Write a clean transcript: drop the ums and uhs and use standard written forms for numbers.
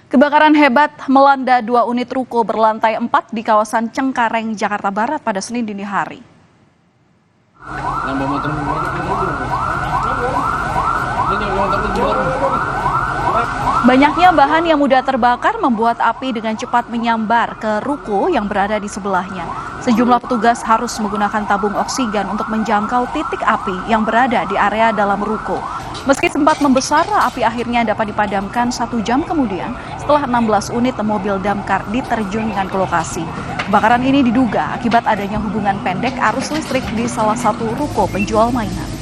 Kebakaran hebat melanda 2 unit ruko berlantai 4 di kawasan Cengkareng, Jakarta Barat pada Senin dini hari. Banyaknya bahan yang mudah terbakar membuat api dengan cepat menyambar ke ruko yang berada di sebelahnya. Sejumlah petugas harus menggunakan tabung oksigen untuk menjangkau titik api yang berada di area dalam ruko. Meski sempat membesar, api akhirnya dapat dipadamkan 1 jam kemudian setelah 16 unit mobil damkar diterjunkan ke lokasi. Kebakaran ini diduga akibat adanya hubungan pendek arus listrik di salah satu ruko penjual mainan.